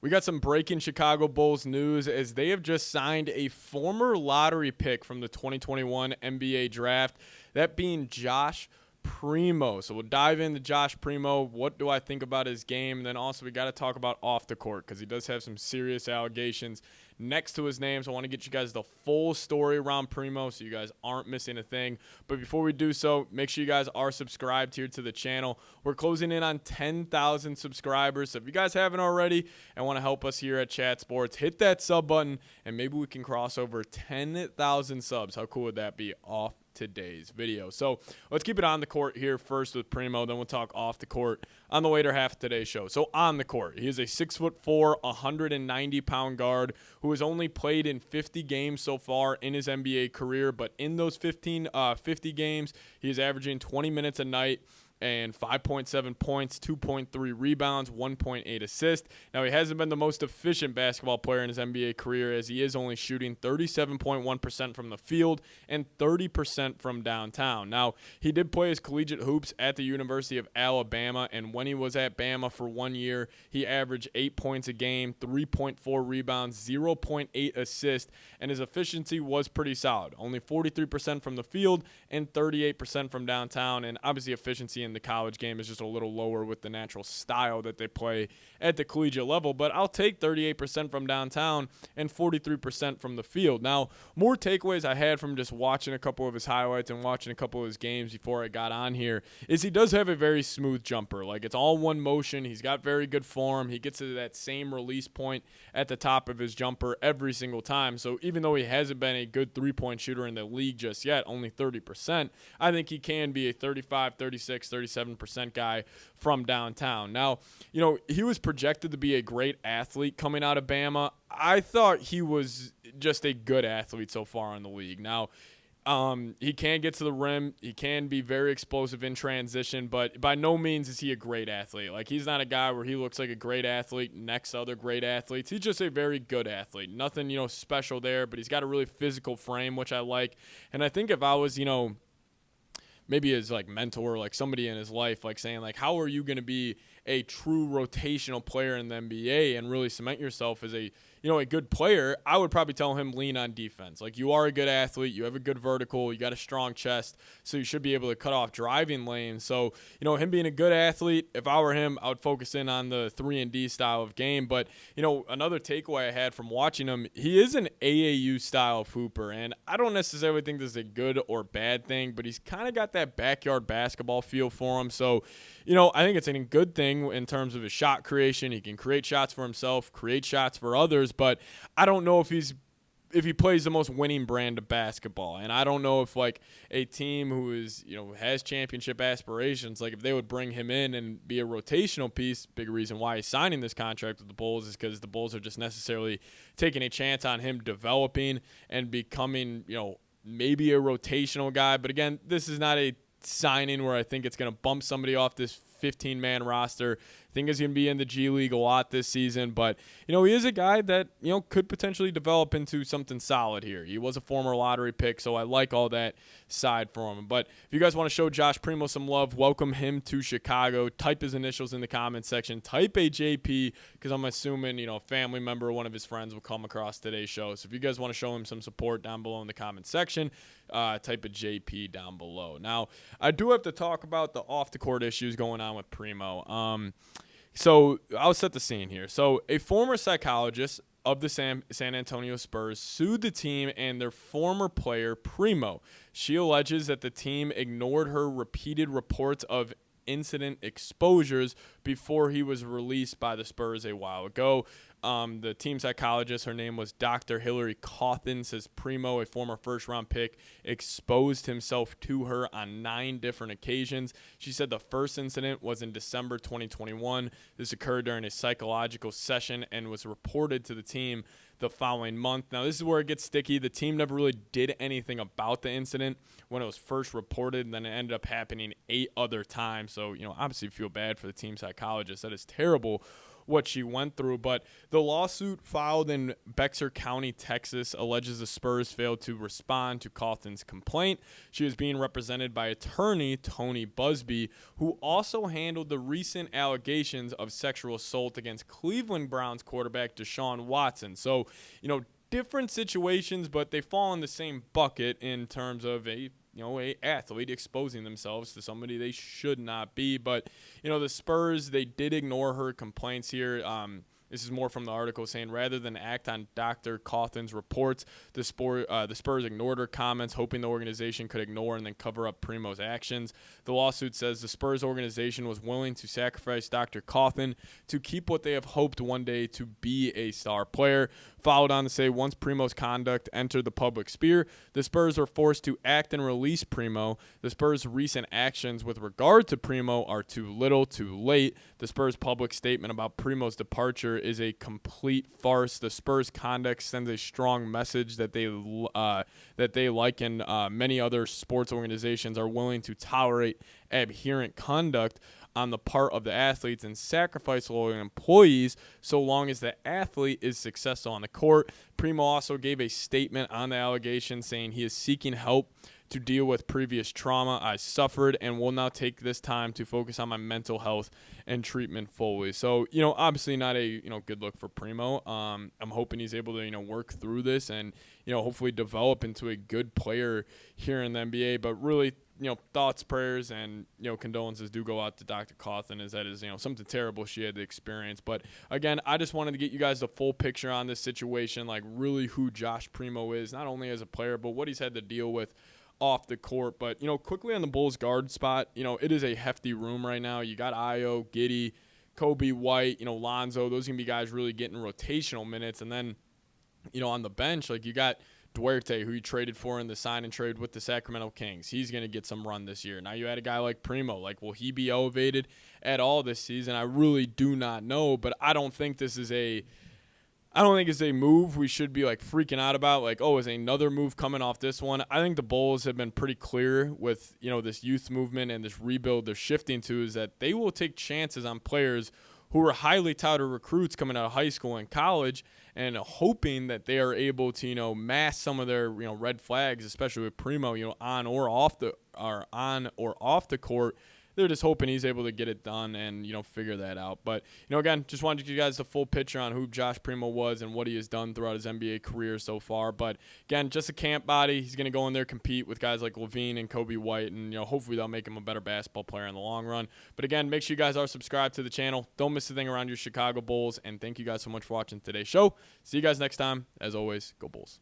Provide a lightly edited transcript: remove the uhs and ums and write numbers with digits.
We got some breaking Chicago Bulls news as they have just signed a former lottery pick from the 2021 NBA draft, that being Josh Primo. So we'll dive into Josh Primo. What do I think about his game? And then also we got to talk about off the court because he does have some serious allegations next to his name. So I want to get you guys the full story around Primo so you guys aren't missing a thing. But before we do so, make sure you guys are subscribed here to the channel. We're closing in on 10,000 subscribers. So if you guys haven't already and want to help us here at Chat Sports, hit that sub button and maybe we can cross over 10,000 subs. How cool would that be off today's video? So let's keep it on the court here first with Primo, then we'll talk off the court on the later half of today's show. So on the court, he is a 6'4", 190-pound guard who has only played in 50 games so far in his NBA career, but in those 50 games, he is averaging 20 minutes a night and 5.7 points, 2.3 rebounds, 1.8 assists. Now, he hasn't been the most efficient basketball player in his NBA career as he is only shooting 37.1% from the field and 30% from downtown. Now, he did play his collegiate hoops at the University of Alabama, and when he was at Bama for 1 year, he averaged 8 points a game, 3.4 rebounds, 0.8 assists, and his efficiency was pretty solid. Only 43% from the field and 38% from downtown, and obviously efficiency in the college game is just a little lower with the natural style that they play at the collegiate level, but I'll take 38% from downtown and 43% from the field. Now, more takeaways I had from just watching a couple of his highlights and watching a couple of his games before I got on here is he does have a very smooth jumper. Like, it's all one motion. He's got very good form. He gets to that same release point at the top of his jumper every single time. So even though he hasn't been a good three-point shooter in the league just yet, only 30%, I think he can be a 35, 36, 37% guy from downtown. Now, you know, he was projected to be a great athlete coming out of Bama. I thought he was just a good athlete so far in the league. Now, he can get to the rim. He can be very explosive in transition, but by no means is he a great athlete. Like, he's not a guy where he looks like a great athlete next to other great athletes. He's just a very good athlete. Nothing, you know, special there, but he's got a really physical frame, which I like. And I think if I was, you know, maybe his like mentor, like somebody in his life, like saying like, how are you going to be a true rotational player in the NBA and really cement yourself as a, you know, a good player, I would probably tell him lean on defense. Like, you are a good athlete, you have a good vertical, you got a strong chest, so you should be able to cut off driving lanes. So, you know, him being a good athlete, if I were him, I would focus in on the 3-and-D style of game. But, you know, another takeaway I had from watching him, he is an AAU style of hooper, and I don't necessarily think this is a good or bad thing, but he's kind of got that backyard basketball feel for him. So, you know, I think it's a good thing in terms of his shot creation. He can create shots for himself, create shots for others, but I don't know if he plays the most winning brand of basketball. And I don't know if, like, a team who is, you know, has championship aspirations, like, if they would bring him in and be a rotational piece. Big reason why he's signing this contract with the Bulls is because the Bulls are just necessarily taking a chance on him developing and becoming, you know, maybe a rotational guy. But again, this is not a signing where I think it's going to bump somebody off this 15-man roster. I think he's going to be in the G League a lot this season, but, you know, he is a guy that, you know, could potentially develop into something solid here. He was a former lottery pick, so I like all that side for him. But if you guys want to show Josh Primo some love, welcome him to Chicago. Type his initials in the comment section. Type a JP, because I'm assuming, you know, a family member or one of his friends will come across today's show. So if you guys want to show him some support down below in the comment section, type a JP down below. Now, I do have to talk about the off-the-court issues going on with Primo. So I'll set the scene here. So a former psychologist of the San Antonio Spurs sued the team and their former player, Primo. She alleges that the team ignored her repeated reports of incident exposures before he was released by the Spurs a while ago. The team psychologist, her name was Dr. Hillary Cawthon, says Primo, a former first-round pick, exposed himself to her on 9 different occasions. She said the first incident was in December 2021. This occurred during a psychological session and was reported to the team the following month. Now, this is where it gets sticky. The team never really did anything about the incident when it was first reported, and then it ended up happening 8 other times. So, you know, obviously feel bad for the team psychologist. That is terrible. what she went through. But the lawsuit filed in Bexar County, Texas, alleges the Spurs failed to respond to Cawthon's complaint. She is being represented by attorney Tony Busby, who also handled the recent allegations of sexual assault against Cleveland Browns quarterback Deshaun Watson. So, different situations, but they fall in the same bucket in terms of a athlete exposing themselves to somebody they should not be. But, the Spurs, they did ignore her complaints here. This is more from the article saying, rather than act on Dr. Cawthon's reports, the Spurs ignored her comments, hoping the organization could ignore and then cover up Primo's actions. The lawsuit says the Spurs organization was willing to sacrifice Dr. Cawthon to keep what they have hoped one day to be a star player. Followed on to say, once Primo's conduct entered the public sphere, the Spurs were forced to act and release Primo. The Spurs' recent actions with regard to Primo are too little, too late. The Spurs' public statement about Primo's departure is a complete farce. The Spurs' conduct sends a strong message that they, like in many other sports organizations, are willing to tolerate aberrant conduct on the part of the athletes and sacrifice loyal employees so long as the athlete is successful on the court. Primo also gave a statement on the allegation saying he is seeking help to deal with previous trauma I suffered and will now take this time to focus on my mental health and treatment fully. So, obviously not a, good look for Primo. I'm hoping he's able to, work through this and, hopefully develop into a good player here in the NBA. But really, thoughts, prayers, and, condolences do go out to Dr. Cawthon, as that is, something terrible she had to experience. But, again, I just wanted to get you guys the full picture on this situation, like really who Josh Primo is, not only as a player, but what he's had to deal with off the court. But, quickly on the Bulls guard spot, it is a hefty room right now. You got Ayo, Giddey, Kobe White, Lonzo. Those are going to be guys really getting rotational minutes. And then, on the bench, like you got Duarte, who you traded for in the sign and trade with the Sacramento Kings. He's going to get some run this year. Now you had a guy like Primo. Like, will he be elevated at all this season? I really do not know, but I don't think this is it's a move we should be like freaking out about. Like, oh, is another move coming off this one? I think the Bulls have been pretty clear with, this youth movement and this rebuild they're shifting to is that they will take chances on players who are highly touted recruits coming out of high school and college and hoping that they are able to, mask some of their, red flags, especially with Primo, on or off the court. They're just hoping he's able to get it done and, figure that out. But, again, just wanted to give you guys the full picture on who Josh Primo was and what he has done throughout his NBA career so far. But, again, just a camp body. He's going to go in there, compete with guys like Levine and Kobe White, and, hopefully they'll make him a better basketball player in the long run. But, again, make sure you guys are subscribed to the channel. Don't miss a thing around your Chicago Bulls. And thank you guys so much for watching today's show. See you guys next time. As always, go Bulls.